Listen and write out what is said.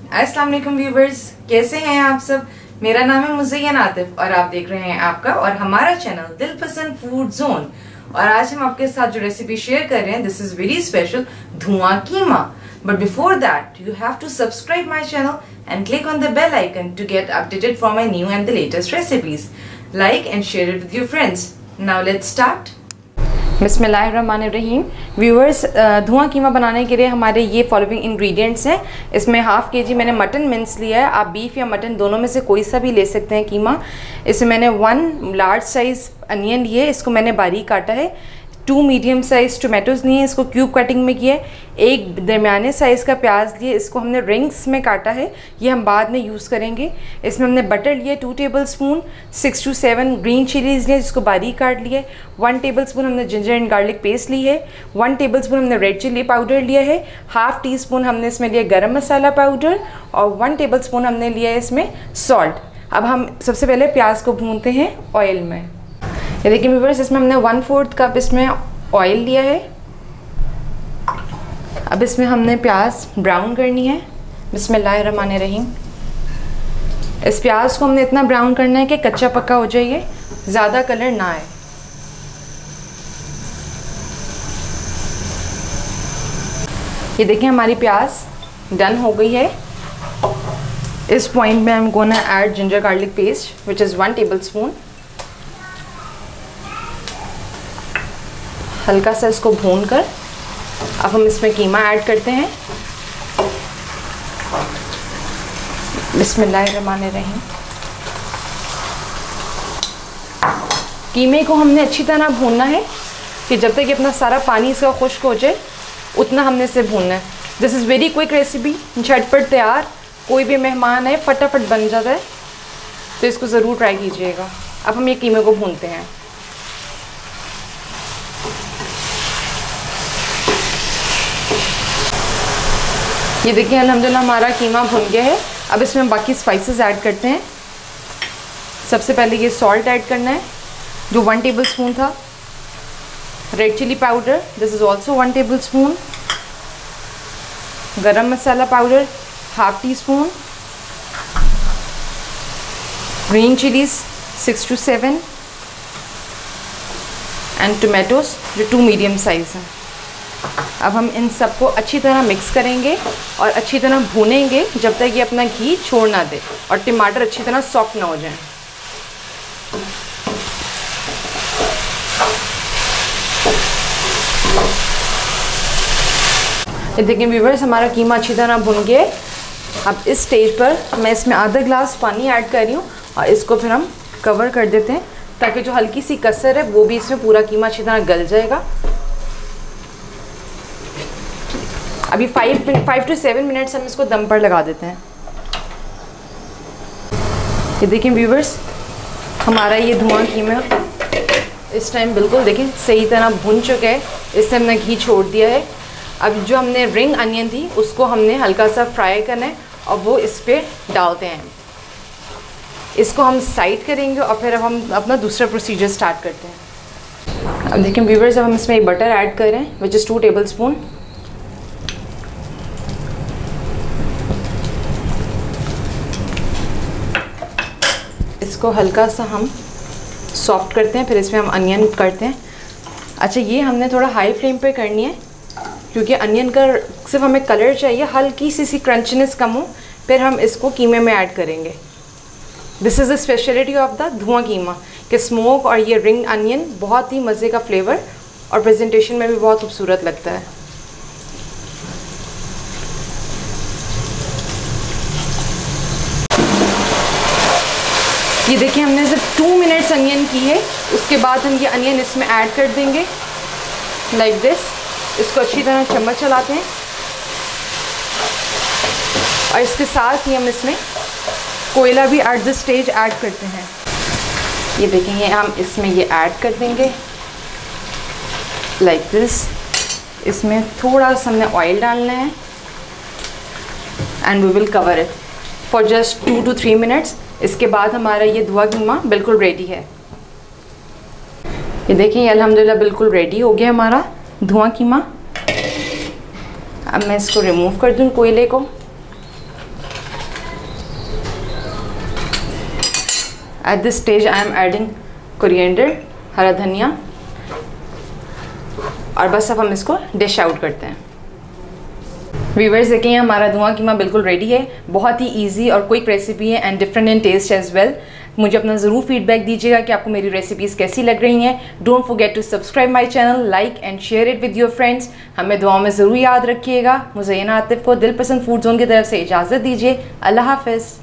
अस्सलाम वालेकुम व्यूवर्स, कैसे हैं आप सब। मेरा नाम है मुज़य्यन आतिफ और आप देख रहे हैं आपका और हमारा चैनल दिलपसंद फूड जोन। और आज हम आपके साथ जो रेसिपी शेयर कर रहे हैं, this is very special dhuan keema. But before that you have to subscribe my channel and click on the bell icon to get updated for my new and the latest recipes. Like and share it with your friends. Now let's start. बिस्मिल्लाहिर्रहमानिर्रहीम। Viewers, धुआं कीमा बनाने के लिए हमारे ये following ingredients हैं। इसमें half KG मैंने मटन मिन्स लिया है। आप बीफ या मटन दोनों में से कोई सा भी ले सकते हैं कीमा। इसमें मैंने 1 लार्ज साइज़ अनियन लिए, इसको मैंने बारीक काटा है। 2 मीडियम साइज़ टोमेटोज़ लिए, इसको क्यूब कटिंग में किया है। 1 दरमियाने साइज़ का प्याज लिए, इसको हमने रिंग्स में काटा है, ये हम बाद में यूज़ करेंगे। इसमें हमने बटर लिए 2 टेबलस्पून, 6 to 7 ग्रीन चिलीज़ लिए जिसको बारीक काट लिए। 1 टेबलस्पून हमने जिंजर एंड गार्लिक पेस्ट ली है। 1 टेबलस्पून हमने रेड चिली पाउडर लिया है। हाफ़ टी स्पून हमने इसमें लिया गरम मसाला पाउडर और 1 टेबलस्पून हमने लिया है इसमें सॉल्ट। अब हम सबसे पहले प्याज को भूनते हैं ऑयल में। ये देखिए व्यूअर्स, इसमें हमने 1/4 कप इसमें ऑयल लिया है। अब इसमें हमने प्याज ब्राउन करनी है। बिस्मिल्लाहिर्रहमानिर्रहीम। इस प्याज को हमने इतना ब्राउन करना है कि कच्चा पक्का हो जाए, ज़्यादा कलर ना आए। ये देखिए हमारी प्याज डन हो गई है। इस पॉइंट में I am gonna add ginger garlic paste which is 1 tablespoon. हल्का सा इसको भून कर अब हम इसमें कीमा ऐड करते हैं। बिस्मिल्लाहिर्रहमानिर्रहीम। कीमे को हमने अच्छी तरह भूनना है कि जब तक कि अपना सारा पानी इसका खुश्क हो जाए उतना हमने इसे भूनना है। This is very quick recipe, झटपट तैयार, कोई भी मेहमान है फटाफट बन जाता है, तो इसको ज़रूर ट्राई कीजिएगा। अब हम ये कीमे को भूनते हैं। ये देखिए अल्हम्दुलिल्लाह हमारा कीमा भुन गया है। अब इसमें हम बाकी स्पाइसेस ऐड करते हैं। सबसे पहले ये सॉल्ट ऐड करना है जो 1 टेबलस्पून था। Red chilli powder, this is also 1 tablespoon. Garam masala powder half teaspoon. Green chillies 6 to 7 and tomatoes जो 2 मीडियम साइज़ हैं। अब हम इन सबको अच्छी तरह मिक्स करेंगे और अच्छी तरह भूनेंगे जब तक ये अपना घी छोड़ ना दे और टमाटर अच्छी तरह सॉफ्ट ना हो जाए। ये देखिए व्यूअर्स, हमारा कीमा अच्छी तरह भुन गया। अब इस स्टेज पर मैं इसमें आधा ग्लास पानी ऐड कर रही हूँ और इसको फिर हम कवर कर देते हैं ताकि जो हल्की सी कसर है वो भी इसमें पूरा कीमा अच्छी तरह गल जाएगा। अभी 5 to 7 मिनट्स हम इसको दम पर लगा देते हैं। ये देखिए व्यूवर्स, हमारा ये धुआं कीमा इस टाइम बिल्कुल देखिए सही तरह भुन चुका है। इससे हमने घी छोड़ दिया है। अब जो हमने रिंग अनियन थी उसको हमने हल्का सा फ्राई करना है और वो इस पर डालते हैं। इसको हम साइड करेंगे और फिर अब हम अपना दूसरा प्रोसीजर स्टार्ट करते हैं। अब देखिए व्यूवर्स, अब हम इसमें बटर ऐड कर रहे हैं विच इज़ 2 टेबलस्पून। इसको हल्का सा हम सॉफ्ट करते हैं, फिर इसमें हम अनियन करते हैं। अच्छा, ये हमने थोड़ा हाई फ्लेम पे करनी है क्योंकि अनियन का सिर्फ हमें कलर चाहिए, हल्की सी क्रंचनेस कम हो, फिर हम इसको कीमे में ऐड करेंगे। This is the speciality of the धुआं कीमा कि स्मोक और ये रिंग अनियन बहुत ही मज़े का फ्लेवर और प्रेजेंटेशन में भी बहुत खूबसूरत लगता है। ये देखिए हमने सिर्फ 2 मिनट्स अनियन की है। उसके बाद हम ये अनियन इसमें ऐड कर देंगे लाइक दिस। इसको अच्छी तरह चम्मच चलाते हैं और इसके साथ ही हम इसमें कोयला भी एट दिस स्टेज ऐड करते हैं। ये देखेंगे हम इसमें ये ऐड कर देंगे लाइक दिस। इसमें थोड़ा सा हमने ऑयल डालना है and we will cover it for just 2 to 3 minutes. इसके बाद हमारा ये धुआं कीमा बिल्कुल रेडी है। ये देखिए अल्हम्दुलिल्लाह बिल्कुल रेडी हो गया हमारा धुआं कीमा। अब मैं इसको रिमूव कर दूँ कोयले को। At this stage I am adding coriander, हरा धनिया, और बस अब हम इसको डिश आउट करते हैं। व्यूअर्स देखिए हमारा धुआं कीमा बिल्कुल रेडी है। बहुत ही इजी और क्विक रेसिपी है and different in taste as well. मुझे अपना ज़रूर फीडबैक दीजिएगा कि आपको मेरी रेसिपीज़ कैसी लग रही हैं। Don't forget to subscribe my channel, like and share it with your friends. हमें दुआओं में ज़रूर याद रखिएगा। मुज़य्यना आतिफ को दिल पसंद फूड जोन की तरफ से इजाज़त दीजिए। अल्लाह हाफ़िज़।